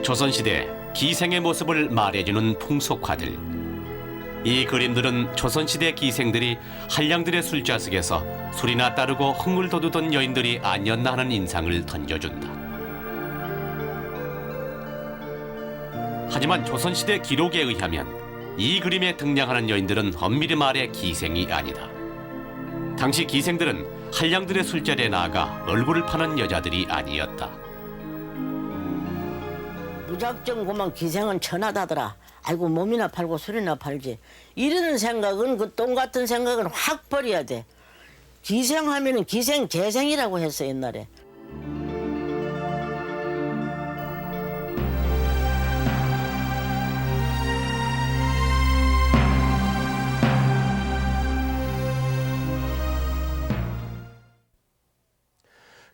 조선시대 기생의 모습을 말해주는 풍속화들. 이 그림들은 조선시대 기생들이 한량들의 술자석에서 술이나 따르고 흥을 돋우던 여인들이 아니었나 하는 인상을 던져준다. 하지만 조선시대 기록에 의하면 이 그림에 등장하는 여인들은 엄밀히 말해 기생이 아니다. 당시 기생들은 한량들의 술자리에 나아가 얼굴을 파는 여자들이 아니었다. 무작정 보면 기생은 천하다더라. 아이고 몸이나 팔고 술이나 팔지. 이런 생각은 그 똥 같은 생각은 확 버려야 돼. 기생하면은 기생 재생이라고 했어 옛날에.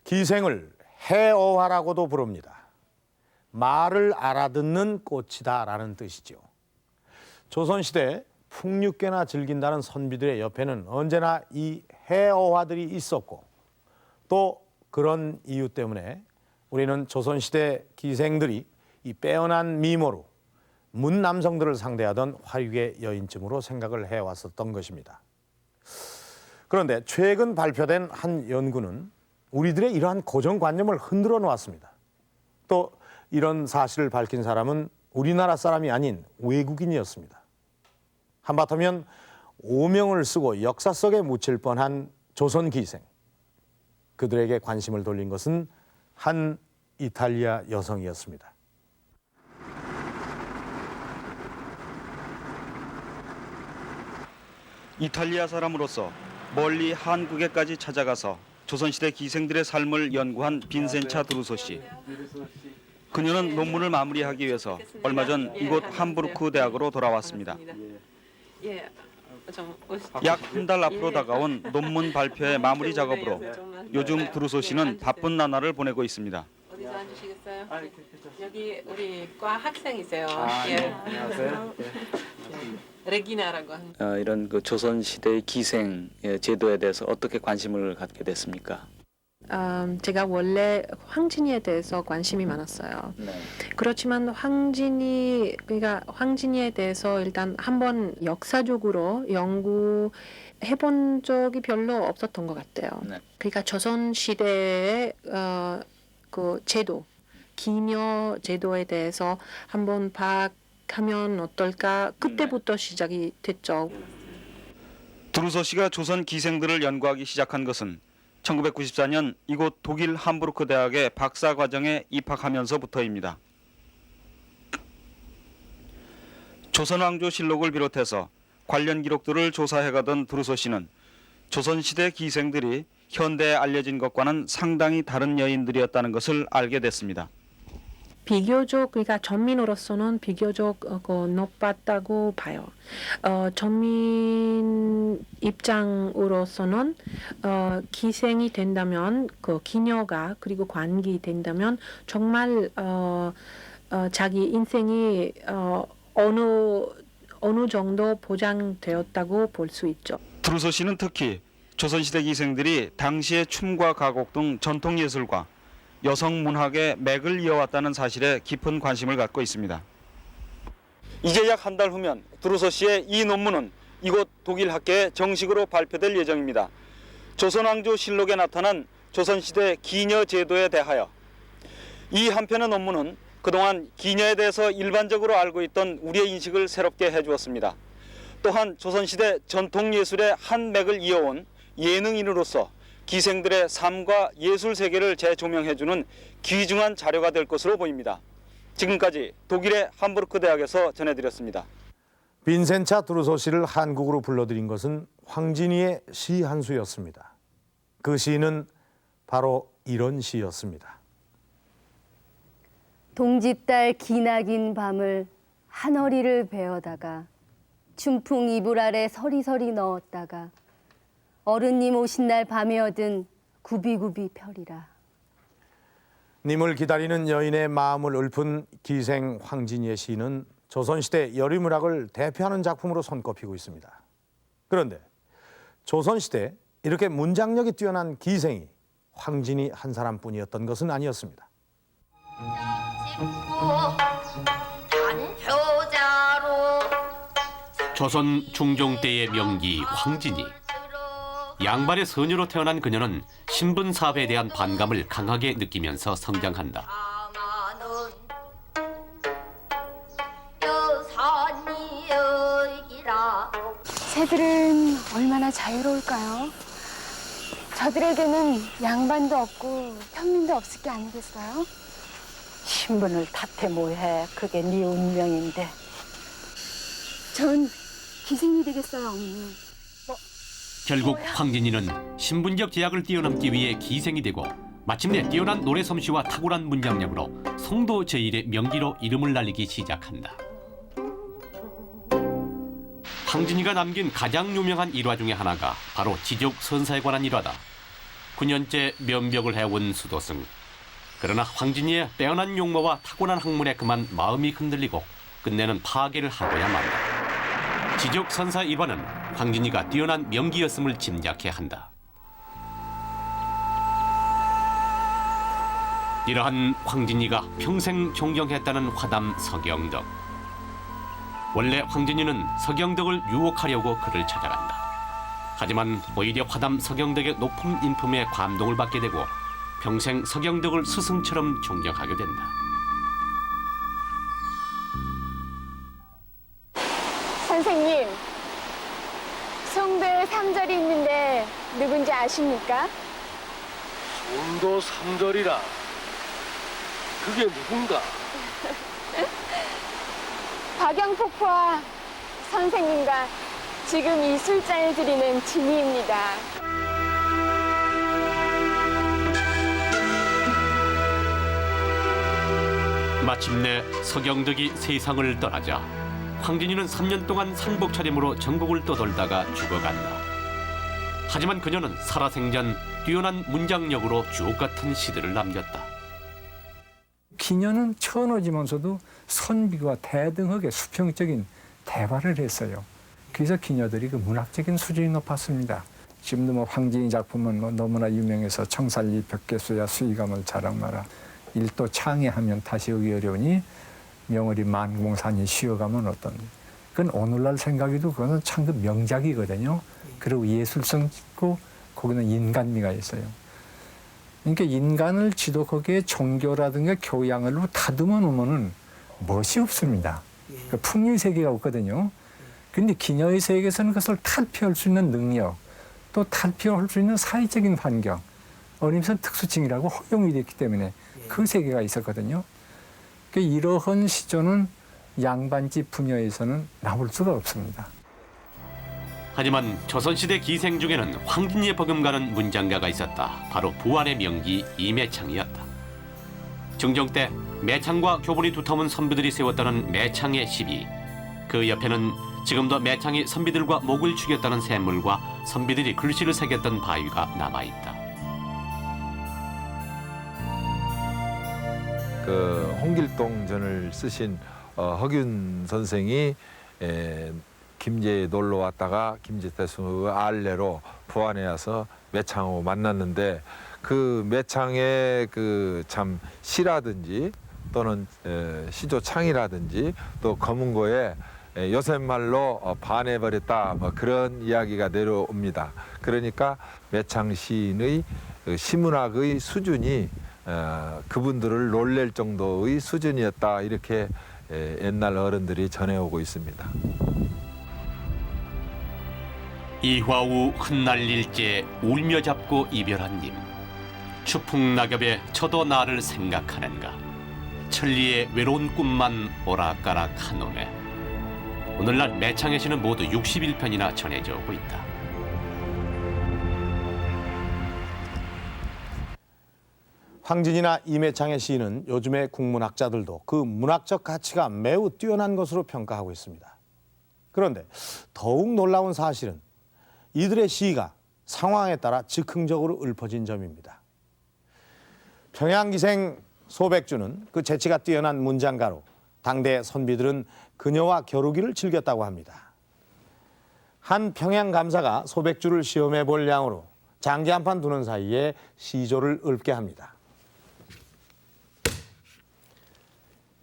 기생을 해어화라고도 부릅니다. 말을 알아듣는 꽃이다라는 뜻이죠. 조선시대 풍류께나 즐긴다는 선비들의 옆에는 언제나 이 해어화들이 있었고, 또 그런 이유 때문에 우리는 조선시대 기생들이 이 빼어난 미모로 문 남성들을 상대하던 화류의 여인쯤으로 생각을 해왔었던 것입니다. 그런데 최근 발표된 한 연구는 우리들의 이러한 고정관념을 흔들어 놓았습니다. 또 이런 사실을 밝힌 사람은 우리나라 사람이 아닌 외국인이었습니다. 한바탕면 오명을 쓰고 역사 속에 묻힐 뻔한 조선 기생. 그들에게 관심을 돌린 것은 한 이탈리아 여성이었습니다. 이탈리아 사람으로서 멀리 한국에까지 찾아가서 조선시대 기생들의 삶을 연구한 빈센차 드루소 씨. 그녀는 논문을 마무리하기 위해서 얼마 전 이곳 함부르크 대학으로 돌아왔습니다. 약 한 달 앞으로 다가온 논문 발표의 마무리 작업으로 요즘 드루소 씨는 바쁜 나날을 보내고 있습니다. 어디서 앉으시겠어요? 여기 우리 과 학생이세요. 안녕하세요. 레기나라고 합니다. 이런 그 조선 시대의 기생 제도에 대해서 어떻게 관심을 갖게 됐습니까? 제가 원래 황진이에 대해서 관심이 많았어요. 네. 그렇지만 그러니까 황진이에 대해서 일단 한번 역사적으로 연구해본 적이 별로 없었던 것 같아요. 네. 그러니까 조선 시대의 그 제도, 기녀 제도에 대해서 한번 파악하면 어떨까? 그때부터 시작이 됐죠. 드루소 씨가 조선 기생들을 연구하기 시작한 것은 1994년 이곳 독일 함부르크 대학의 박사 과정에 입학하면서부터입니다. 조선왕조실록을 비롯해서 관련 기록들을 조사해가던 드루소 씨는 조선시대 기생들이 현대에 알려진 것과는 상당히 다른 여인들이었다는 것을 알게 됐습니다. 비교적 그러니까 전민으로서는 비교적 높았다고 봐요. 전민 입장으로서는 기생이 된다면 그 기녀가 그리고 관기 된다면 정말 자기 인생이 어느 정도 보장되었다고 볼 수 있죠. 드루소 씨는 특히 조선시대 기생들이 당시의 춤과 가곡 등 전통 예술과 여성 문학의 맥을 이어왔다는 사실에 깊은 관심을 갖고 있습니다. 이제 약 한 달 후면 드루소 씨의 이 논문은 이곳 독일 학계에 정식으로 발표될 예정입니다. 조선왕조실록에 나타난 조선시대 기녀 제도에 대하여. 이 한편의 논문은 그동안 기녀에 대해서 일반적으로 알고 있던 우리의 인식을 새롭게 해주었습니다. 또한 조선시대 전통예술의 한 맥을 이어온 예능인으로서 기생들의 삶과 예술 세계를 재조명해주는 귀중한 자료가 될 것으로 보입니다. 지금까지 독일의 함부르크 대학에서 전해드렸습니다. 빈센차 드루소 씨를 한국으로 불러들인 것은 황진이의 시 한 수였습니다. 그 시는 바로 이런 시였습니다. 동짓달 기나긴 밤을 한허리를 베어다가 춘풍 이불 아래 서리서리 넣었다가 어른님 오신 날 밤에 얻은 구비구비 별이라. 님을 기다리는 여인의 마음을 읊은 기생 황진이의 시는 조선시대 여리문학을 대표하는 작품으로 손꼽히고 있습니다. 그런데 조선시대 이렇게 문장력이 뛰어난 기생이 황진이 한 사람뿐이었던 것은 아니었습니다. 조선 중종 때의 명기 황진이. 양반의 소녀로 태어난 그녀는 신분 사회에 대한 반감을 강하게 느끼면서 성장한다. 새들은 얼마나 자유로울까요? 저들에게는 양반도 없고 평민도 없을 게 아니겠어요? 신분을 탓해 뭐해. 그게 네 운명인데. 전 기생이 되겠어요, 어머니. 결국 황진이는 신분적 제약을 뛰어넘기 위해 기생이 되고 마침내 뛰어난 노래 솜씨와 탁월한 문장력으로 송도 제일의 명기로 이름을 날리기 시작한다. 황진이가 남긴 가장 유명한 일화 중에 하나가 바로 지적 선사에 관한 일화다. 9년째 면벽을 해온 수도승. 그러나 황진이의 빼어난 용모와 타고난 학문에 그만 마음이 흔들리고 끝내는 파괴를 하고야 만다. 지적 선사 일화는 황진이가 뛰어난 명기였음을 짐작해 한다. 이러한 황진이가 평생 존경했다는 화담 서경덕. 원래 황진이는 서경덕을 유혹하려고 그를 찾아간다. 하지만 오히려 화담 서경덕의 높은 인품에 감동을 받게 되고 평생 서경덕을 스승처럼 존경하게 된다. 선생님, 송도에 삼절이 있는데 누군지 아십니까? 송도 삼절이라. 그게 누군가? 박영폭포와 선생님과 지금 이 술잔을 드리는 진이입니다. 마침내 서경덕이 세상을 떠나자 황진이는 3년 동안 상복 차림으로 전국을 떠돌다가 죽어간다. 하지만 그녀는 살아생전 뛰어난 문장력으로 주옥 같은 시들을 남겼다. 기녀는 천어지면서도 선비와 대등하게 수평적인 대화를 했어요. 그래서 기녀들이 그 문학적인 수준이 높았습니다. 지금도 뭐 황진이 작품은 뭐 너무나 유명해서 청살리 벽개수야 수의감을 자랑마라. 일도 창해하면 다시 오기 어려우니 명월이 만공산이 쉬어가면 어떤지. 그건 오늘날 생각해도 그거는 참 그 명작이거든요. 그리고 예술성 있고 거기는 인간미가 있어요. 그러니까 인간을 지독하게 종교라든가 교양으로 다듬어 놓으면은 멋이 없습니다. 그러니까 풍류의 세계가 없거든요. 그런데 기녀의 세계에서는 그것을 탈피할 수 있는 능력, 또 탈피할 수 있는 사회적인 환경, 어림선 특수증이라고 허용이 됐기 때문에 그 세계가 있었거든요. 그러니까 이러한 시조는 양반집 분야에서는 나올 수가 없습니다. 하지만 조선시대 기생 중에는 황진이에 버금가는 문장가가 있었다. 바로 부안의 명기 이매창이었다. 중종 때 매창과 교분이 두터운 선비들이 세웠다는 매창의 시비. 그 옆에는 지금도 매창이 선비들과 목을 죽였다는 샘물과 선비들이 글씨를 새겼던 바위가 남아있다. 그 홍길동전을 쓰신 허균 선생이 김제에 놀러 왔다가 김제태수 알레로 부안에 와서 매창하고 만났는데 그 매창의 그 참 시라든지 또는 시조창이라든지 또 검은고에 요새말로 반해버렸다 뭐 그런 이야기가 내려옵니다. 그러니까 매창 시인의 시문학의 수준이 그분들을 놀랄 정도의 수준이었다 이렇게 옛날 어른들이 전해오고 있습니다. 이화우 흩날릴제 울며 잡고 이별한 님. 추풍 낙엽에 저도 나를 생각하는가. 천리의 외로운 꿈만 오락가락하노네. 오늘날 매창의 시는 모두 61편이나 전해져 오고 있다. 황진이나 이매창의 시는 요즘의 국문학자들도 그 문학적 가치가 매우 뛰어난 것으로 평가하고 있습니다. 그런데 더욱 놀라운 사실은 이들의 시가 상황에 따라 즉흥적으로 읊어진 점입니다. 평양기생 소백주는 그 재치가 뛰어난 문장가로 당대 선비들은 그녀와 겨루기를 즐겼다고 합니다. 한 평양감사가 소백주를 시험해 볼 양으로 장기 한판 두는 사이에 시조를 읊게 합니다.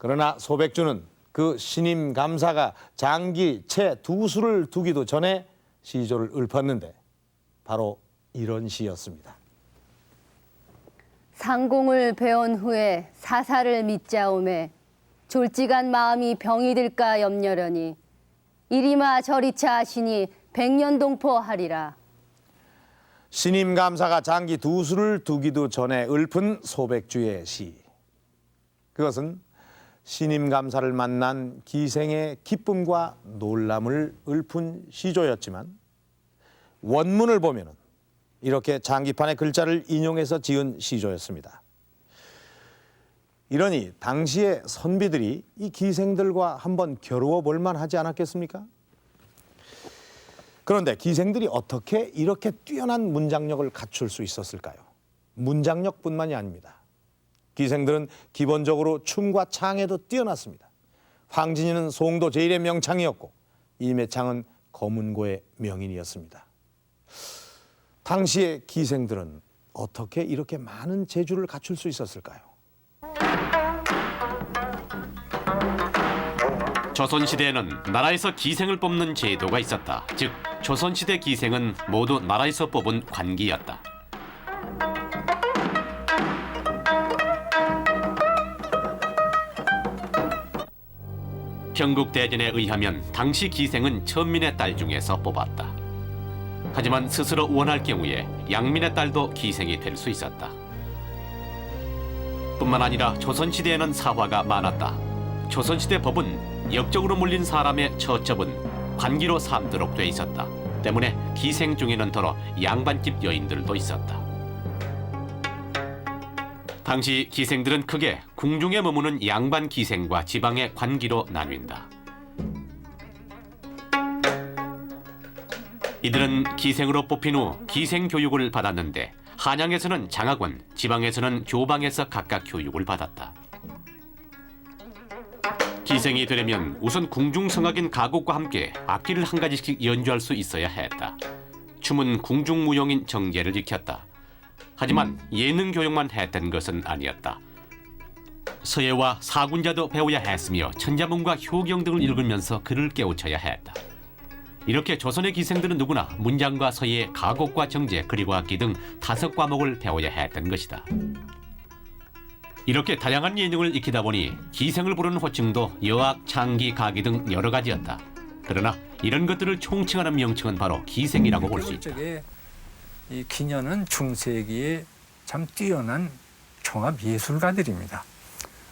그러나 소백주는 그 신임 감사가 장기 채 두 수를 두기도 전에 시조를 읊었는데 바로 이런 시였습니다. 상공을 배운 후에 사사를 믿자오매 졸직한 마음이 병이 들까 염려려니 이리마 저리차 하시니 백년동포하리라. 신임 감사가 장기 두 수를 두기도 전에 읊은 소백주의 시. 그것은 신임 감사를 만난 기생의 기쁨과 놀람을 읊은 시조였지만 원문을 보면은 이렇게 장기판의 글자를 인용해서 지은 시조였습니다. 이러니 당시의 선비들이 이 기생들과 한번 겨루어 볼 만하지 않았겠습니까? 그런데 기생들이 어떻게 이렇게 뛰어난 문장력을 갖출 수 있었을까요? 문장력뿐만이 아닙니다. 기생들은 기본적으로 춤과 창에도 뛰어났습니다. 황진이는 송도 제1의 명창이었고 이매창은 거문고의 명인이었습니다. 당시의 기생들은 어떻게 이렇게 많은 재주를 갖출 수 있었을까요? 조선시대에는 나라에서 기생을 뽑는 제도가 있었다. 즉 조선시대 기생은 모두 나라에서 뽑은 관기였다. 경국대전에 의하면 당시 기생은 천민의 딸 중에서 뽑았다. 하지만 스스로 원할 경우에 양민의 딸도 기생이 될 수 있었다. 뿐만 아니라 조선시대에는 사화가 많았다. 조선시대 법은 역적으로 물린 사람의 처첩은 관기로 삼도록 돼 있었다. 때문에 기생 중에는 더러 양반집 여인들도 있었다. 당시 기생들은 크게 궁중에 머무는 양반 기생과 지방의 관기로 나뉜다. 이들은 기생으로 뽑힌 후 기생 교육을 받았는데 한양에서는 장학원, 지방에서는 교방에서 각각 교육을 받았다. 기생이 되려면 우선 궁중성악인 가곡과 함께 악기를 한 가지씩 연주할 수 있어야 했다. 춤은 궁중무용인 정제를 지켰다. 하지만 예능 교육만 했던 것은 아니었다. 서예와 사군자도 배워야 했으며 천자문과 효경 등을 읽으면서 글을 깨우쳐야 했다. 이렇게 조선의 기생들은 누구나 문장과 서예, 가곡과 정제, 그리고 악기 등 5과목을 배워야 했던 것이다. 이렇게 다양한 예능을 익히다 보니 기생을 부르는 호칭도 여악, 창기, 가기 등 여러 가지였다. 그러나 이런 것들을 총칭하는 명칭은 바로 기생이라고 볼 수 있다. 이 기녀는 중세기에 참 뛰어난 종합 예술가들입니다.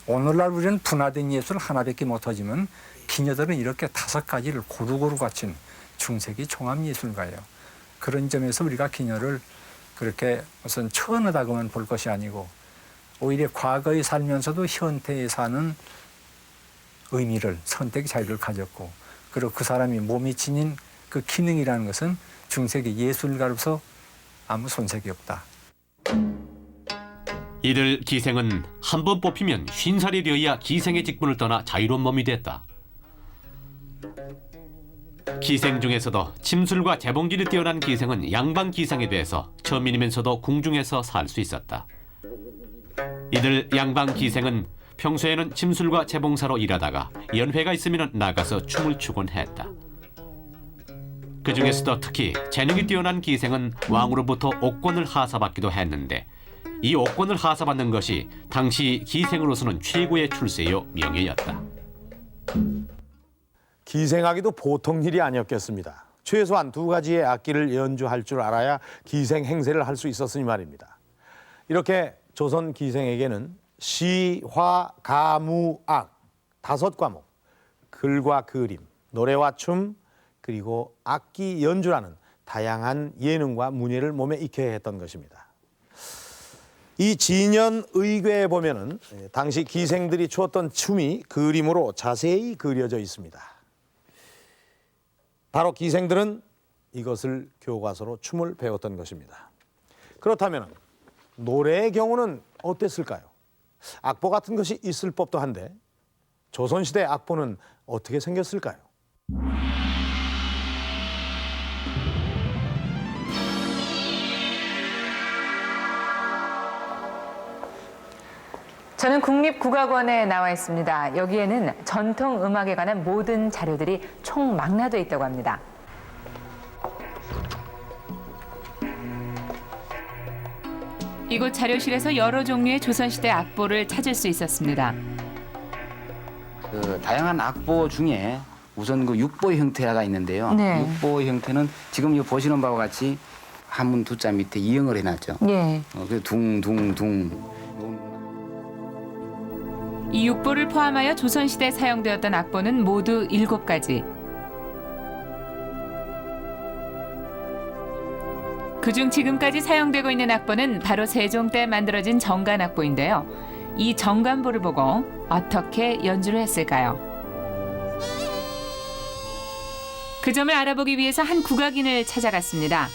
오늘날 우리는 분화된 예술 하나밖에 못하지만 기녀들은 이렇게 5가지를 고루고루 갖춘 중세기 종합 예술가예요. 그런 점에서 우리가 기녀를 그렇게 무슨 천하다고만 볼 것이 아니고 오히려 과거에 살면서도 현대에 사는 의미를, 선택의 자유를 가졌고, 그리고 그 사람이 몸이 지닌 그 기능이라는 것은 중세기 예술가로서 아무 손색이 없다. 이들 기생은 한 번 뽑히면 50살이 되어야 기생의 직분을 떠나 자유로운 몸이 됐다. 기생 중에서도 침술과 재봉질이 뛰어난 기생은 양반 기상에 대해서 천민이면서도 궁중에서 살 수 있었다. 이들 양반 기생은 평소에는 침술과 재봉사로 일하다가 연회가 있으면 나가서 춤을 추곤 했다. 그 중에서도 특히 재능이 뛰어난 기생은 왕으로부터 옥권을 하사받기도 했는데 이 옥권을 하사받는 것이 당시 기생으로서는 최고의 출세요 명예였다. 기생하기도 보통 일이 아니었겠습니다. 최소한 2가지의 악기를 연주할 줄 알아야 기생 행세를 할 수 있었으니 말입니다. 이렇게 조선 기생에게는 시, 화, 가, 무, 악 5과목, 글과 그림, 노래와 춤, 그리고 악기 연주라는 다양한 예능과 문예를 몸에 익혀야 했던 것입니다. 이 진연 의궤에 보면은 당시 기생들이 추었던 춤이 그림으로 자세히 그려져 있습니다. 바로 기생들은 이것을 교과서로 춤을 배웠던 것입니다. 그렇다면 노래의 경우는 어땠을까요? 악보 같은 것이 있을 법도 한데 조선시대 악보는 어떻게 생겼을까요? 저는 국립국악원에 나와 있습니다. 여기에는 전통 음악에 관한 모든 자료들이 총망라돼 있다고 합니다. 이곳 자료실에서 여러 종류의 조선시대 악보를 찾을 수 있었습니다. 다양한 악보 중에 우선 그 육보 형태가 있는데요. 네. 육보 형태는 지금 이 보시는 바와 같이 한문 두자 밑에 이응을 해놨죠. 예. 그래서 둥둥둥. 이 육보를 포함하여 조선시대에 사용되었던 악보는 모두 7가지. 그중 지금까지 사용되고 있는 악보는 바로 세종 때 만들어진 정간악보인데요. 이 정간보를 보고 어떻게 연주를 했을까요? 그 점을 알아보기 위해서 한 국악인을 찾아갔습니다.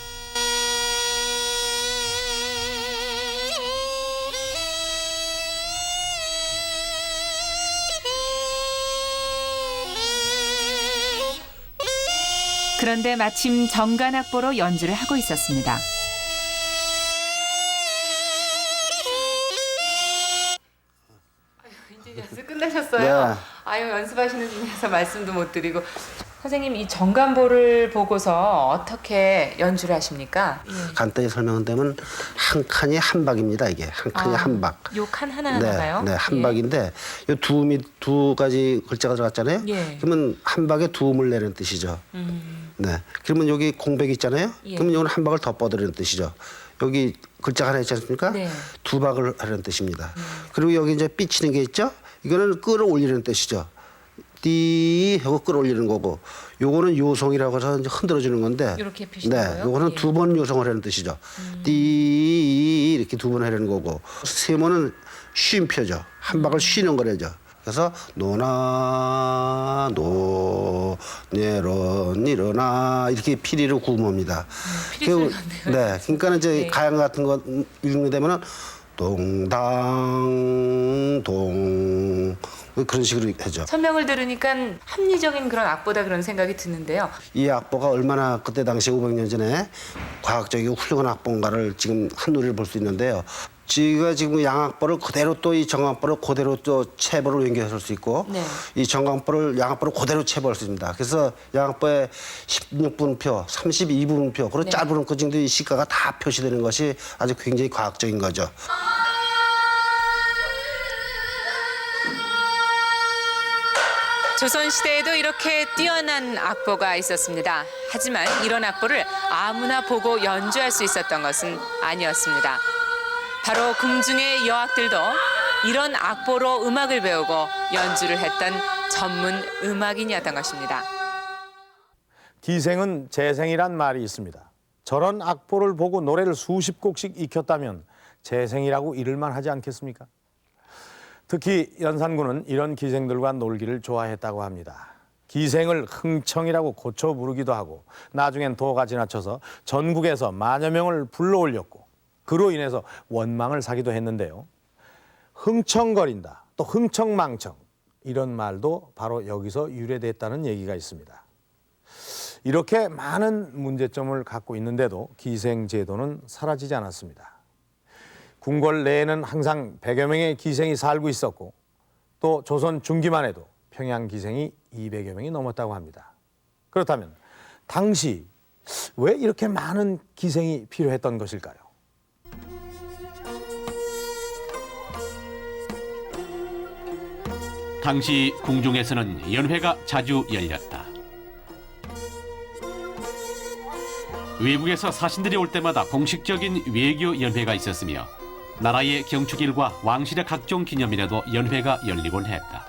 그런데 마침 정간악보로 연주를 하고 있었습니다. 이제 연습 끝나셨어요? 네. 아유, 연습하시는 중이라서 말씀도 못 드리고. 선생님, 이 정간보를 보고서 어떻게 연주를 하십니까? 간단히 설명한다면 한 칸이 한 박입니다. 이게 한 칸이 한 박. 요 칸 하나하나가요? 네, 한 박인데 요 두 가지 글자가 들어갔잖아요. 예. 그러면 한 박에 두음을 내는 뜻이죠. 네. 그러면 여기 공백이 있잖아요. 예. 그러면 이거는 한 박을 덮어드리는 뜻이죠. 여기 글자가 하나 있지 않습니까? 네. 두 박을 하려는 뜻입니다. 그리고 여기 이제 삐치는 게 있죠. 이거는 끌어올리는 뜻이죠. 띠 하고 끌어올리는 거고, 요거는 요송이라고 해서 이제 흔들어주는 건데, 이렇게 표시된 네, 거예요? 요거는 예. 두 번 요송을 하는 뜻이죠. 띠 이렇게 두 번 하려는 거고, 세모는 쉼표죠. 한 박을 쉬는 거래죠. 그래서 노나 노 내런 일어나 이렇게 피리를 구음합니다. 피리 네, 그러니까 이제 네. 가양 같은 거 읽는 되면은 동당 동 그런 식으로 하죠. 설명을 들으니까 합리적인 그런 악보다 그런 생각이 드는데요. 이 악보가 얼마나 그때 당시 500년 전에 과학적이고 훌륭한 악보인가를 지금 한 누리를 볼 수 있는데요. 지가 지금 양악보를 그대로 또 이 정악보를 그대로 또 체보를 연결할 수 있고, 네. 이 정악보를 양악보를 그대로 체보할 수 있습니다. 그래서 양악보에 16분음표, 32분음표, 그리고 네. 짧은 그 정도 이 시가가 다 표시되는 것이 아주 굉장히 과학적인 거죠. 조선시대에도 이렇게 뛰어난 악보가 있었습니다. 하지만 이런 악보를 아무나 보고 연주할 수 있었던 것은 아니었습니다. 바로 궁중의 여학들도 이런 악보로 음악을 배우고 연주를 했던 전문 음악인이었던 것입니다. 기생은 재생이란 말이 있습니다. 저런 악보를 보고 노래를 수십 곡씩 익혔다면 재생이라고 이를만 하지 않겠습니까? 특히 연산군은 이런 기생들과 놀기를 좋아했다고 합니다. 기생을 흥청이라고 고쳐 부르기도 하고 나중엔 도가 지나쳐서 전국에서 만여 명을 불러올렸고 그로 인해서 원망을 사기도 했는데요. 흥청거린다, 또 흥청망청 이런 말도 바로 여기서 유래됐다는 얘기가 있습니다. 이렇게 많은 문제점을 갖고 있는데도 기생제도는 사라지지 않았습니다. 궁궐 내에는 항상 100여 명의 기생이 살고 있었고 또 조선 중기만 해도 평양 기생이 200여 명이 넘었다고 합니다. 그렇다면 당시 왜 이렇게 많은 기생이 필요했던 것일까요? 당시 궁중에서는 연회가 자주 열렸다. 외국에서 사신들이 올 때마다 공식적인 외교 연회가 있었으며 나라의 경축일과 왕실의 각종 기념일에도 연회가 열리곤 했다.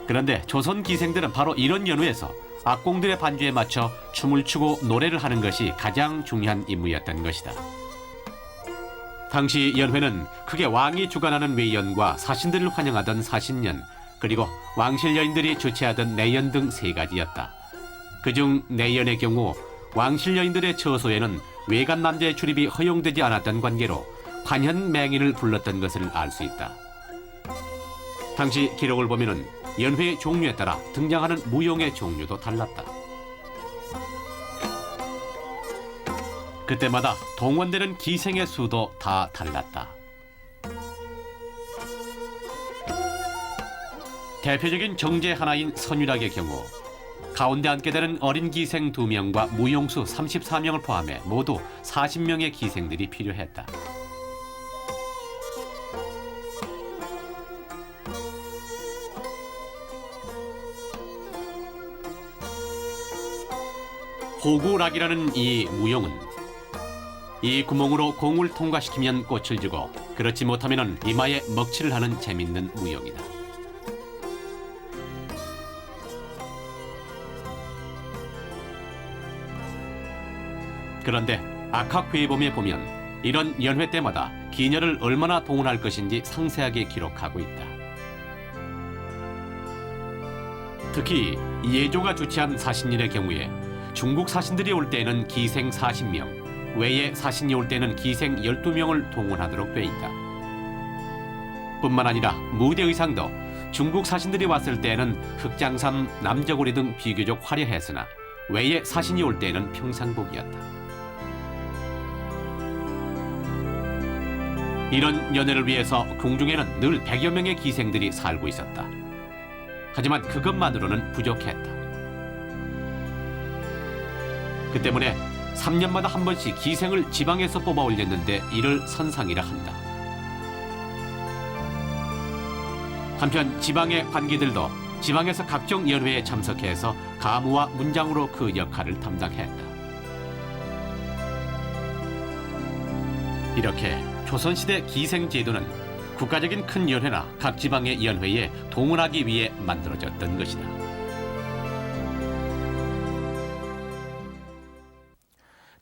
그런데 조선 기생들은 바로 이런 연회에서 악공들의 반주에 맞춰 춤을 추고 노래를 하는 것이 가장 중요한 임무였던 것이다. 당시 연회는 크게 왕이 주관하는 외연과 사신들을 환영하던 사신연, 그리고 왕실 여인들이 주최하던 내연 등 3가지였다. 그중 내연의 경우 왕실 여인들의 처소에는 외간 남자의 출입이 허용되지 않았던 관계로 관현 맹인을 불렀던 것을 알 수 있다. 당시 기록을 보면은 연회의 종류에 따라 등장하는 무용의 종류도 달랐다. 그때마다 동원되는 기생의 수도 다 달랐다. 대표적인 정제 하나인 선유락의 경우 가운데 앉게 되는 어린 기생 2명과 무용수 34명을 포함해 모두 40명의 기생들이 필요했다. 호구락이라는 이 무용은 이 구멍으로 공을 통과시키면 꽃을 주고 그렇지 못하면 이마에 먹칠을 하는 재밌는 무용이다. 그런데 악학회범에 보면 이런 연회 때마다 기녀를 얼마나 동원할 것인지 상세하게 기록하고 있다. 특히 예조가 주최한 사신일의 경우에 중국 사신들이 올 때에는 기생 40명, 외의 사신이 올 때는 기생 12명을 동원하도록 돼 있다. 뿐만 아니라 무대 의상도 중국 사신들이 왔을 때에는 흑장삼, 남저고리 등 비교적 화려했으나 외의 사신이 올 때에는 평상복이었다. 이런 연회를 위해서 궁중에는 늘 100여 명의 기생들이 살고 있었다. 하지만 그것만으로는 부족했다. 그 때문에 3년마다 한 번씩 기생을 지방에서 뽑아 올렸는데 이를 선상이라 한다. 한편 지방의 관기들도 지방에서 각종 연회에 참석해서 가무와 문장으로 그 역할을 담당했다. 이렇게 조선시대 기생제도는 국가적인 큰 연회나 각 지방의 연회에 동원하기 위해 만들어졌던 것이다.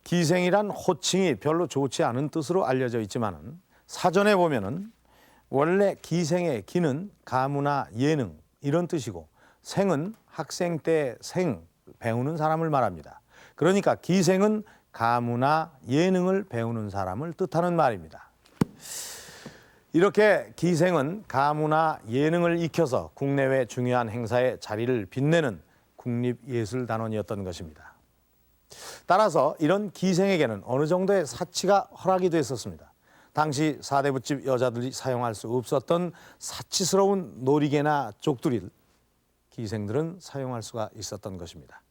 기생이란 호칭이 별로 좋지 않은 뜻으로 알려져 있지만 사전에 보면은 원래 기생의 기는 가무나 예능 이런 뜻이고 생은 학생 때 생 배우는 사람을 말합니다. 그러니까 기생은 가무나 예능을 배우는 사람을 뜻하는 말입니다. 이렇게 기생은 가무나 예능을 익혀서 국내외 중요한 행사에 자리를 빛내는 국립예술단원이었던 것입니다. 따라서 이런 기생에게는 어느 정도의 사치가 허락이 됐었습니다. 당시 사대부집 여자들이 사용할 수 없었던 사치스러운 놀이개나 족두리를 기생들은 사용할 수가 있었던 것입니다.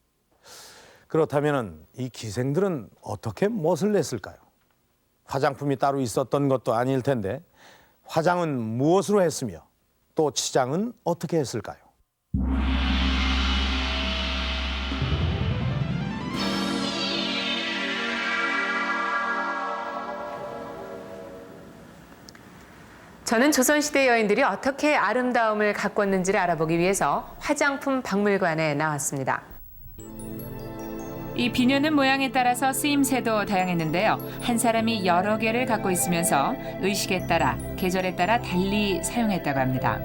그렇다면 이 기생들은 어떻게 멋을 냈을까요? 화장품이 따로 있었던 것도 아닐 텐데 화장은 무엇으로 했으며 또 치장은 어떻게 했을까요? 저는 조선시대 여인들이 어떻게 아름다움을 가꿨는지를 알아보기 위해서 화장품 박물관에 나왔습니다. 이 비녀는 모양에 따라서 쓰임새도 다양했는데요. 한 사람이 여러 개를 갖고 있으면서 의식에 따라, 계절에 따라 달리 사용했다고 합니다.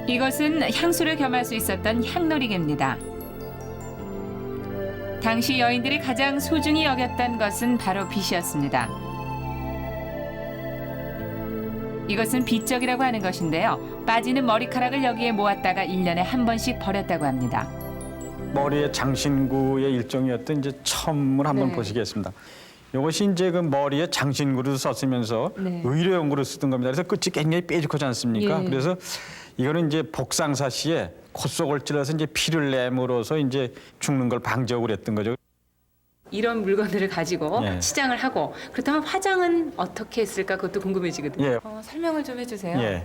이것은 향수를 겸할 수 있었던 향놀이개입니다. 당시 여인들이 가장 소중히 여겼던 것은 바로 빗이었습니다. 이것은 빗적이라고 하는 것인데요. 빠지는 머리카락을 여기에 모았다가 1년에 한 번씩 버렸다고 합니다. 머리의 장신구의 일종이었던 이제 첨을 한번 보시겠습니다. 이것이 이제 그 머리에 장신구를 썼으면서 의료용으로 쓰던 겁니다. 그래서 끝이 굉장히 뾰족하지 않습니까? 그래서 이거는 이제 복상사 시에 콧속을 찔러서 이제 피를 내므로써 이제 죽는 걸 방지하고 그랬던 거죠. 이런 물건들을 가지고 치장을 하고 그렇다면 화장은 어떻게 했을까 그것도 궁금해지거든요. 설명을 좀 해주세요.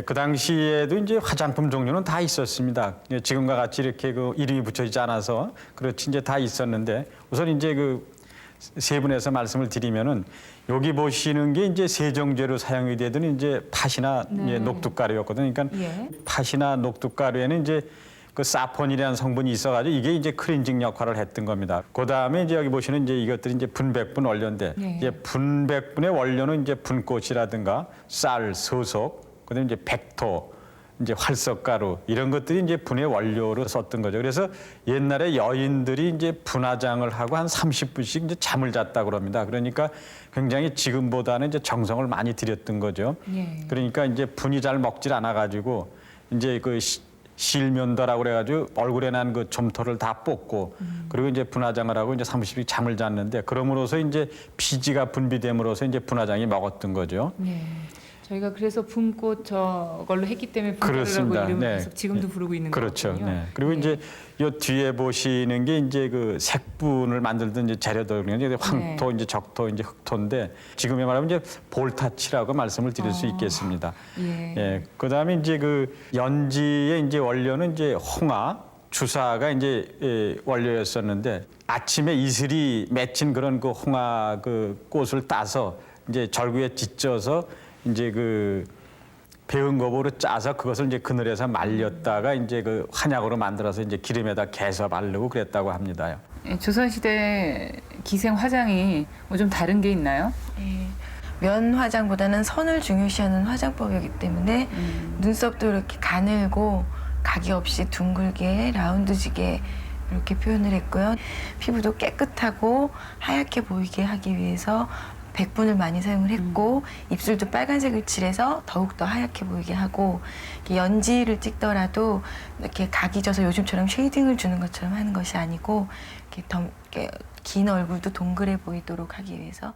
그 당시에도 이제 화장품 종류는 다 있었습니다. 지금과 같이 이렇게 그 이름이 붙여지지 않아서 그렇지 이제 다 있었는데 우선 이제 그 세분해서 말씀을 드리면은 여기 보시는 게 이제 세정제로 사용이 되던 이제 팥이나 녹두가루였거든요. 그러니까 팥이나 녹두가루에는 이제 그 사폰이라는 성분이 있어가지고 이게 이제 클렌징 역할을 했던 겁니다. 그 다음에 이제 여기 보시는 이제 이것들이 이제 분백분 원료인데 이제 분백분의 원료는 이제 분꽃이라든가 쌀, 서속, 그다음에 이제 백토, 이제 활석가루 이런 것들이 이제 분의 원료로 썼던 거죠. 그래서 옛날에 여인들이 이제 분화장을 하고 한 30분씩 이제 잠을 잤다고 그럽니다. 그러니까 굉장히 지금보다는 이제 정성을 많이 들였던 거죠. 그러니까 이제 분이 잘 먹질 않아가지고 이제 그 실면도라고 그래가지고 얼굴에 난 그 점토를 다 뽑고 그리고 이제 분화장을 하고 이제 30일 잠을 잤는데 그럼으로써 이제 피지가 분비됨으로써 이제 분화장이 먹었던 거죠. 저희가 그래서 붕꽃 저걸로 했기 때문에 붕꽃이라고 그렇습니다. 이름을 네. 계속 지금도 부르고 있는 그렇죠. 거거든요. 네. 그리고 이제 요 뒤에 보시는 게 이제 그 색분을 만들던 이제 재료들이 황토, 이제 적토, 이제 흑토인데 지금에 말하면 이제 볼타치라고 말씀을 드릴 수 있겠습니다. 예. 예. 그다음에 이제 그 연지의 이제 원료는 이제 홍화, 주사가 이제 원료였었는데 아침에 이슬이 맺힌 그런 그 홍화 그 꽃을 따서 이제 절구에 찢어서 이제 그 배은 곱으로 짜서 그것을 이제 그늘에서 말렸다가 이제 그 한약으로 만들어서 이제 기름에다 개서 바르고 그랬다고 합니다요. 예, 조선시대 기생 화장이 뭐 좀 다른 게 있나요? 예, 면 화장보다는 선을 중요시하는 화장법이기 때문에 눈썹도 이렇게 가늘고 각이 없이 둥글게 라운드지게 이렇게 표현을 했고요. 피부도 깨끗하고 하얗게 보이게 하기 위해서 백분을 많이 사용을 했고 입술도 빨간색을 칠해서 더욱더 하얗게 보이게 하고 연지를 찍더라도 이렇게 각이 져서 요즘처럼 쉐이딩을 주는 것처럼 하는 것이 아니고 이렇게 긴 얼굴도 동그래 보이도록 하기 위해서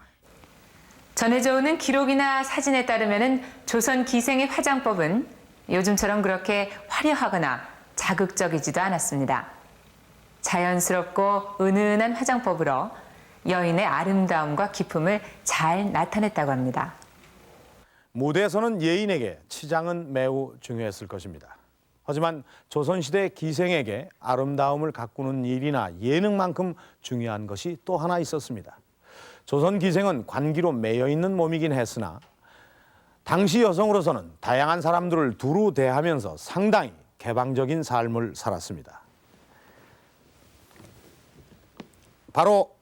전해져 오는 기록이나 사진에 따르면은 조선 기생의 화장법은 요즘처럼 그렇게 화려하거나 자극적이지도 않았습니다. 자연스럽고 은은한 화장법으로 여인의 아름다움과 기품을 잘 나타냈다고 합니다. 무대에서는 예인에게 치장은 매우 중요했을 것입니다. 하지만 조선시대 기생에게 아름다움을 가꾸는 일이나 예능만큼 중요한 것이 또 하나 있었습니다. 조선 기생은 관기로 매여 있는 몸이긴 했으나 당시 여성으로서는 다양한 사람들을 두루 대하면서 상당히 개방적인 삶을 살았습니다. 바로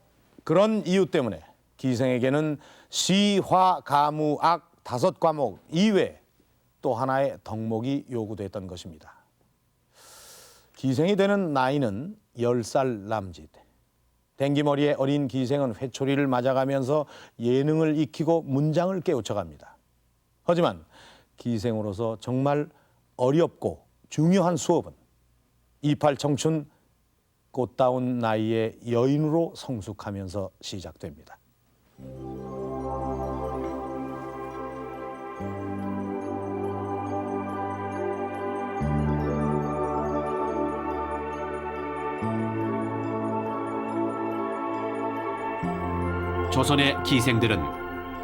그런 이유 때문에 기생에게는 시, 화, 가무, 악 5과목 이외에 또 하나의 덕목이 요구됐던 것입니다. 기생이 되는 나이는 10살 남짓. 댕기머리의 어린 기생은 회초리를 맞아가면서 예능을 익히고 문장을 깨우쳐갑니다. 하지만 기생으로서 정말 어렵고 중요한 수업은 28 청춘 꽃다운 나이의 여인으로 성숙하면서 시작됩니다. 조선의 기생들은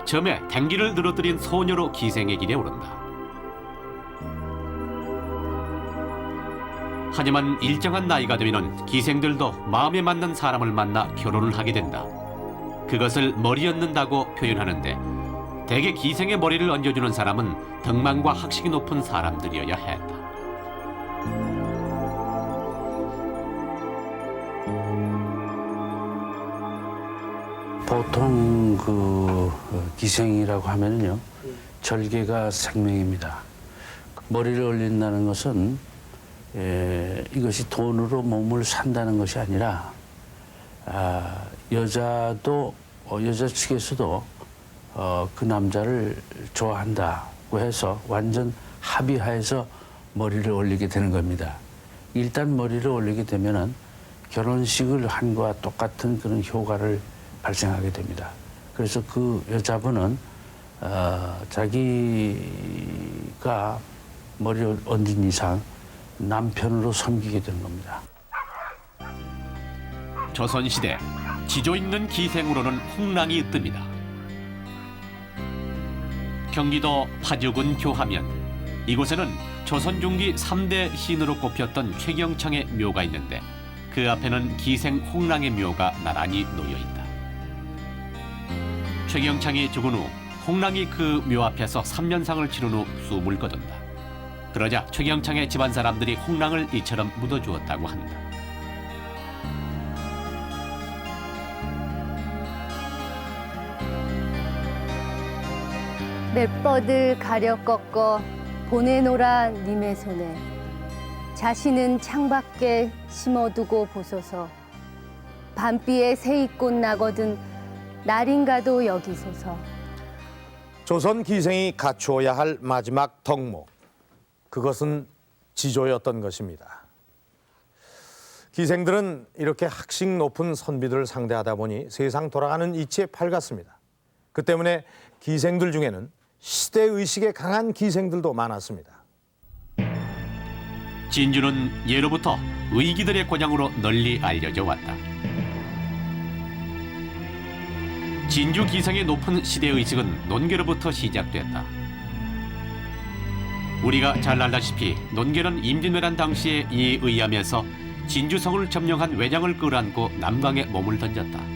점에 댕기를 늘어뜨린 소녀로 기생의 길에 오른다. 하지만 일정한 나이가 되면 기생들도 마음에 맞는 사람을 만나 결혼을 하게 된다. 그것을 머리 얹는다고 표현하는데 대개 기생의 머리를 얹어주는 사람은 덕망과 학식이 높은 사람들이어야 했다. 보통 그 기생이라고 하면요 절개가 생명입니다. 머리를 올린다는 것은 이것이 돈으로 몸을 산다는 것이 아니라 여자도 여자 측에서도 그 남자를 좋아한다고 해서 완전 합의하에서 머리를 올리게 되는 겁니다. 일단 머리를 올리게 되면은 결혼식을 한 것과 똑같은 그런 효과를 발생하게 됩니다. 그래서 그 여자분은 자기가 머리를 얹은 이상 남편으로 섬기게 되는 겁니다. 조선시대 지조 있는 기생으로는 홍랑이 뜹니다. 경기도 파주군 교하면 이곳에는 조선 중기 3대 신으로 꼽혔던 최경창의 묘가 있는데 그 앞에는 기생 홍랑의 묘가 나란히 놓여 있다. 최경창이 죽은 후 홍랑이 그 묘 앞에서 3년상을 치른 후 숨을 거둔다. 그러자 최경창의 집안 사람들이 홍랑을 이처럼 묻어주었다고 한다. 맷버들 가려 꺾어 보내노라 님의 손에 자신은 창밖에 심어두고 보소서 밤비에 새잎꽃 나거든 날인가도 여기소서. 조선 기생이 갖추어야 할 마지막 덕목, 그것은 지조였던 것입니다. 기생들은 이렇게 학식 높은 선비들을 상대하다 보니 세상 돌아가는 이치에 팔갔습니다. 그 때문에 기생들 중에는 시대의식에 강한 기생들도 많았습니다. 진주는 예로부터 의기들의 고장으로 널리 알려져 왔다. 진주 기생의 높은 시대의식은 논계로부터 시작됐다. 우리가 잘 알다시피 논계는 임진왜란 당시에 이에 의하면서 진주성을 점령한 외장을 끌어안고 남강에 몸을 던졌다.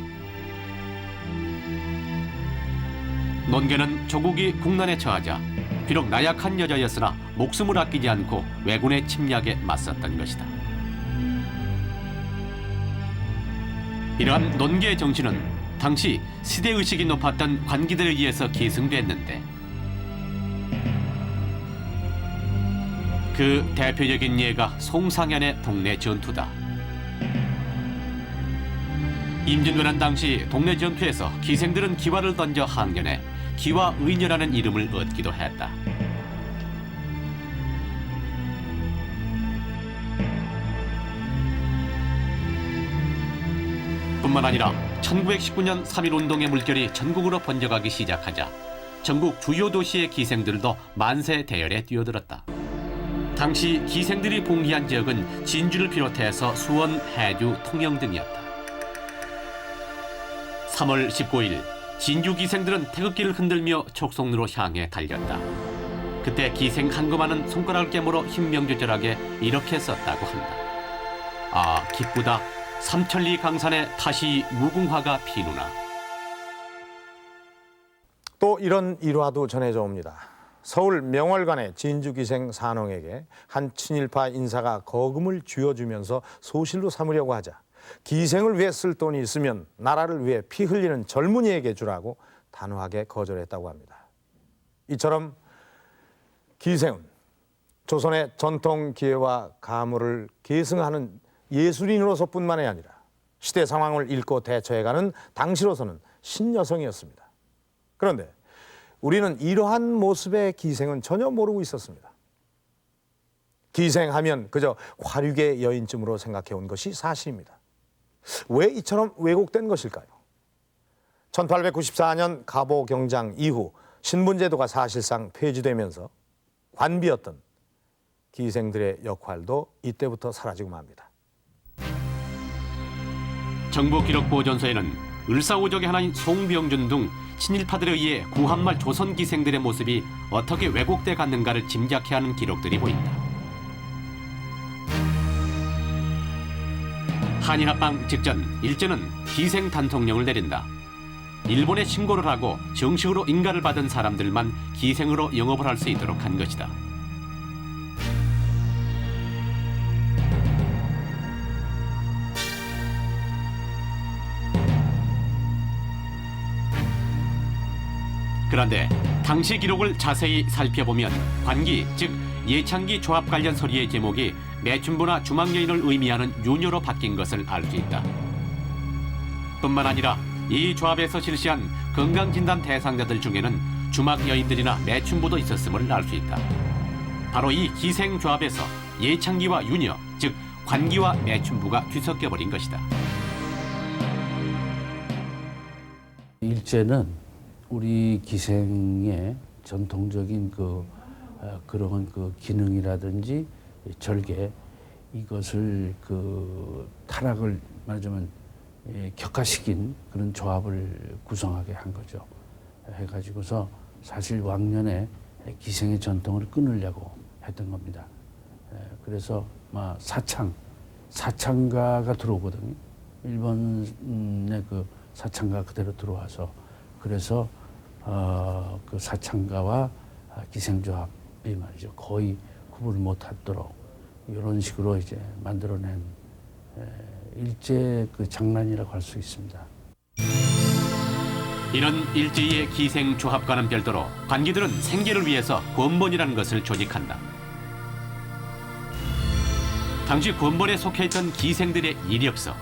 논계는 조국이 국난에 처하자 비록 나약한 여자였으나 목숨을 아끼지 않고 왜군의 침략에 맞섰던 것이다. 이러한 논계의 정신은 당시 시대의식이 높았던 관기들에 의해서 계승됐는데 그 대표적인 예가 송상현의 동네 전투다. 임진왜란 당시 동네 전투에서 기생들은 기와를 던져 항전해 기와의녀라는 이름을 얻기도 했다. 뿐만 아니라 1919년 3.1운동의 물결이 전국으로 번져가기 시작하자 전국 주요 도시의 기생들도 만세 대열에 뛰어들었다. 당시 기생들이 봉기한 지역은 진주를 비롯해서 수원, 해주, 통영 등이었다. 3월 19일 진주 기생들은 태극기를 흔들며 촉송로로 향해 달렸다. 그때 기생 한금하는 손가락을 깨물어 힘명조절하게 이렇게 썼다고 한다. 아, 기쁘다. 삼천리 강산에 다시 무궁화가 피누나. 또 이런 일화도 전해져 옵니다. 서울 명월관의 진주기생 산홍에게 한 친일파 인사가 거금을 쥐어주면서 소실로 삼으려고 하자 기생을 위해 쓸 돈이 있으면 나라를 위해 피 흘리는 젊은이에게 주라고 단호하게 거절했다고 합니다. 이처럼 기생은 조선의 전통 기회와 가물을 계승하는 예술인으로서뿐만이 아니라 시대 상황을 읽고 대처해가는 당시로서는 신여성이었습니다. 그런데 우리는 이러한 모습의 기생은 전혀 모르고 있었습니다. 기생하면 그저 화류계 여인쯤으로 생각해온 것이 사실입니다. 왜 이처럼 왜곡된 것일까요? 1894년 갑오경장 이후 신분제도가 사실상 폐지되면서 관비였던 기생들의 역할도 이때부터 사라지고 맙니다. 정보기록보존서에는 을사오족의 하나인 송병준 등 친일파들에 의해 구한말 조선 기생들의 모습이 어떻게 왜곡돼 갔는가를 짐작케 하는 기록들이 보인다. 한일합방 직전 일제는 기생 단통령을 내린다. 일본에 신고를 하고 정식으로 인가를 받은 사람들만 기생으로 영업을 할 수 있도록 한 것이다. 그런데 당시 기록을 자세히 살펴보면 관기, 즉 예창기 조합 관련 서리의 제목이 매춘부나 주막여인을 의미하는 유녀로 바뀐 것을 알 수 있다. 뿐만 아니라 이 조합에서 실시한 건강진단 대상자들 중에는 주막여인들이나 매춘부도 있었음을 알 수 있다. 바로 이 기생조합에서 예창기와 유녀, 즉 관기와 매춘부가 뒤섞여버린 것이다. 일제는 우리 기생의 전통적인 그런 기능이라든지 절개 이것을 타락을 말하자면 격화시킨 그런 조합을 구성하게 한 거죠. 해가지고서 사실 왕년에 기생의 전통을 끊으려고 했던 겁니다. 그래서 사창가가 들어오거든요. 일본의 그 사창가 그대로 들어와서 그래서 그 사창가와 기생조합이 말이죠. 거의 구분을 못하도록 이런 식으로 이제 만들어낸 일제 그 장난이라고 할 수 있습니다. 이런 일제의 기생조합과는 별도로 관기들은 생계를 위해서 권본이라는 것을 조직한다. 당시 권본에 속해있던 기생들의 이력서.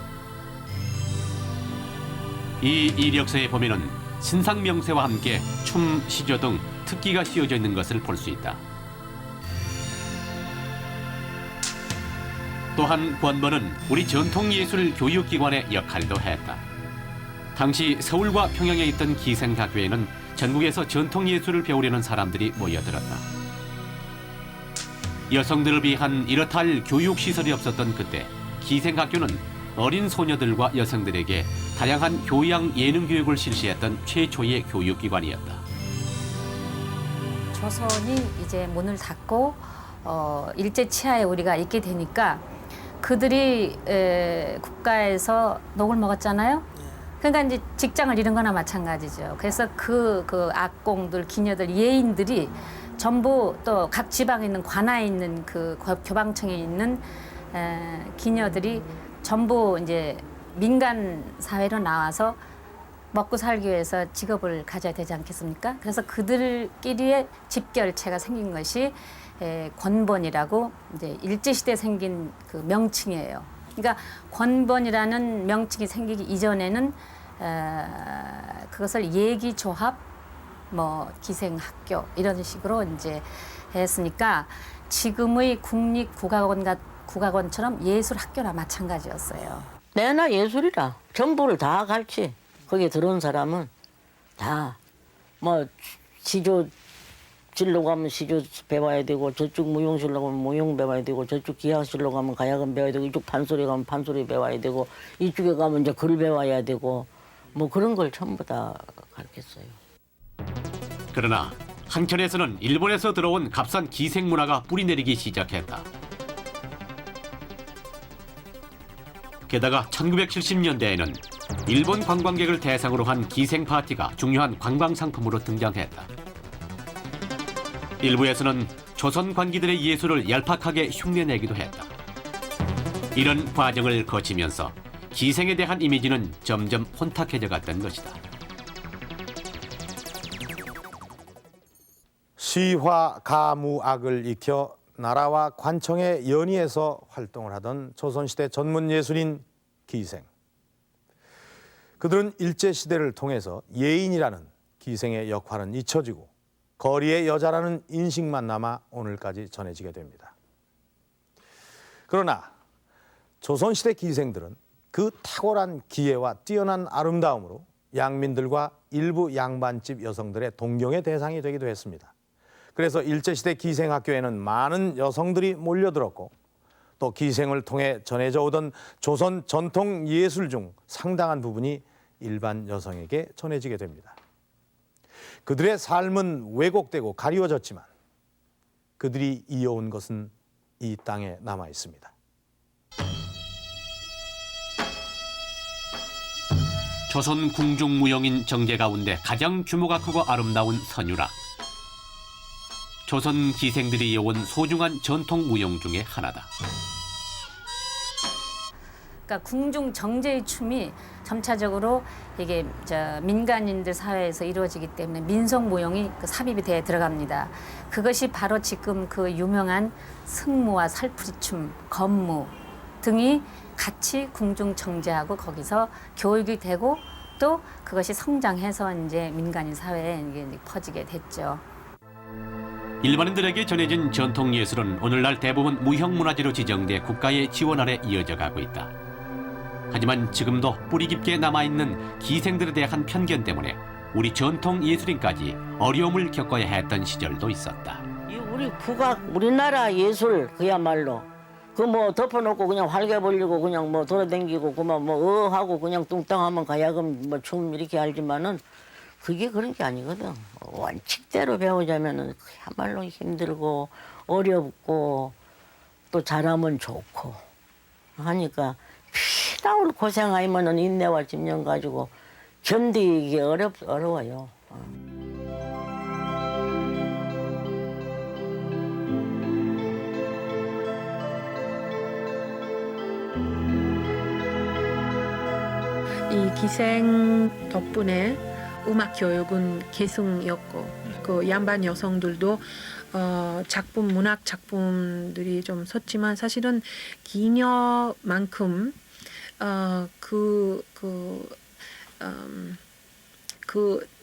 이 이력서에 보면은 신상명세와 함께 춤, 시조 등 특기가 씌워져 있는 것을 볼 수 있다. 또한 권본은 우리 전통예술 교육기관의 역할도 했다. 당시 서울과 평양에 있던 기생학교에는 전국에서 전통 예술을 배우려는 사람들이 모여들었다. 여성들을 위한 이렇다 할 교육 시설이 없었던 그때 기생학교는 어린 소녀들과 여성들에게 다양한 교양 예능 교육을 실시했던 최초의 교육기관이었다. 조선이 이제 문을 닫고 일제 치하에 우리가 있게 되니까 그들이 국가에서 녹을 먹었잖아요. 그러니까 이제 직장을 잃은 거나 마찬가지죠. 그래서 그 악공들, 기녀들, 예인들이 전부 또 각 지방에 있는 관아에 있는 그 교방청에 있는 기녀들이 전부 이제 민간 사회로 나와서 먹고 살기 위해서 직업을 가져야 되지 않겠습니까? 그래서 그들끼리의 집결체가 생긴 것이 권번이라고 이제 일제시대에 생긴 그 명칭이에요. 그러니까 권번이라는 명칭이 생기기 이전에는 그것을 예기조합, 뭐 기생학교 이런 식으로 이제 했으니까 지금의 국립국악원처럼 예술학교나 마찬가지였어요. 내나 예술이라 전부를 다 가르치. 거기에 들어온 사람은 다 뭐 시조 실로 가면 시조 배워야 되고 저쪽 무용실로 가면 무용 배워야 되고 저쪽 기하실로 가면 가야금 배워야 되고 이쪽 판소리 가면 판소리 배워야 되고 이쪽에 가면 이제 글 배워야 되고 뭐 그런 걸 전부 다 가르쳤어요. 그러나 한켠에서는 일본에서 들어온 값싼 기생 문화가 뿌리내리기 시작했다. 게다가 1970년대에는 일본 관광객을 대상으로 한 기생 파티가 중요한 관광 상품으로 등장했다. 일부에서는 조선 관기들의 예술을 얄팍하게 흉내내기도 했다. 이런 과정을 거치면서 기생에 대한 이미지는 점점 혼탁해져 갔던 것이다. 시화 가무악을 익혀 나라와 관청의 연희에서 활동을 하던 조선시대 전문 예술인 기생. 그들은 일제시대를 통해서 예인이라는 기생의 역할은 잊혀지고 거리의 여자라는 인식만 남아 오늘까지 전해지게 됩니다. 그러나 조선시대 기생들은 그 탁월한 기회와 뛰어난 아름다움으로 양민들과 일부 양반집 여성들의 동경의 대상이 되기도 했습니다. 그래서 일제시대 기생학교에는 많은 여성들이 몰려들었고 또 기생을 통해 전해져 오던 조선 전통 예술 중 상당한 부분이 일반 여성에게 전해지게 됩니다. 그들의 삶은 왜곡되고 가리워졌지만 그들이 이어온 것은 이 땅에 남아 있습니다. 조선 궁중무용인 정제 가운데 가장 규모가 크고 아름다운 선유라. 조선 기생들이 이어온 소중한 전통 무용 중에 하나다. 그러니까 궁중 정제의 춤이 점차적으로 이게 민간인들 사회에서 이루어지기 때문에 민속 무용이 삽입이 돼 들어갑니다. 그것이 바로 지금 그 유명한 승무와 살풀이춤, 건무 등이 같이 궁중 정제하고 거기서 교육이 되고 또 그것이 성장해서 이제 민간인 사회에 이게 퍼지게 됐죠. 일반인들에게 전해진 전통 예술은 오늘날 대부분 무형문화재로 지정돼 국가의 지원 아래 이어져 가고 있다. 하지만 지금도 뿌리 깊게 남아있는 기생들에 대한 편견 때문에 우리 전통 예술인까지 어려움을 겪어야 했던 시절도 있었다. 우리 국악, 우리나라 예술 그야말로 그 뭐 덮어놓고 그냥 활개 벌리고 그냥 뭐 돌아다니고 그만 뭐 하고 그냥 뚱땅하면 가야금 뭐 춤 이렇게 알지만은 그게 그런 게 아니거든. 원칙대로 배우자면은 그야말로 힘들고 어렵고 또 잘하면 좋고 하니까 피나올 고생 아니면은 인내와 집념 가지고 견디기 어려워요. 이 기생 덕분에 음악 교육은 계승이었고 그 양반 여성들도 작품 문학 작품들이 좀 섰지만 사실은 기녀만큼 그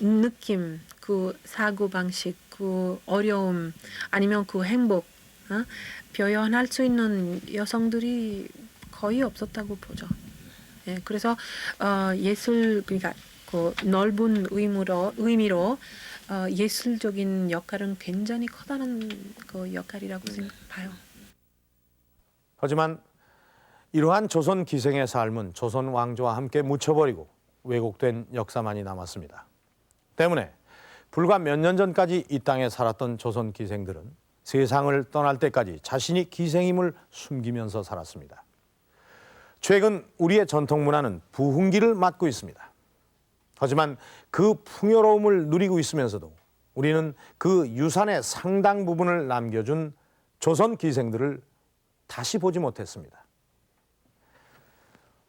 느낌, 그 사고 방식, 그 어려움 아니면 그 행복 표현할 수 있는 여성들이 거의 없었다고 보죠. 예, 그래서 예술 그러니까 그 넓은 의미로 예술적인 역할은 굉장히 커다란 그 역할이라고 생각해요. 하지만 이러한 조선 기생의 삶은 조선 왕조와 함께 묻혀버리고 왜곡된 역사만이 남았습니다. 때문에 불과 몇 년 전까지 이 땅에 살았던 조선 기생들은 세상을 떠날 때까지 자신이 기생임을 숨기면서 살았습니다. 최근 우리의 전통 문화는 부흥기를 맞고 있습니다. 하지만 그 풍요로움을 누리고 있으면서도 우리는 그 유산의 상당 부분을 남겨준 조선 기생들을 다시 보지 못했습니다.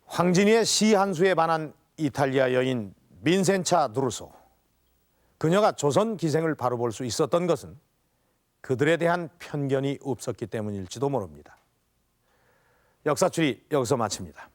황진이의 시 한 수에 반한 이탈리아 여인 빈센차 두르소. 그녀가 조선 기생을 바로 볼 수 있었던 것은 그들에 대한 편견이 없었기 때문일지도 모릅니다. 역사출이 여기서 마칩니다.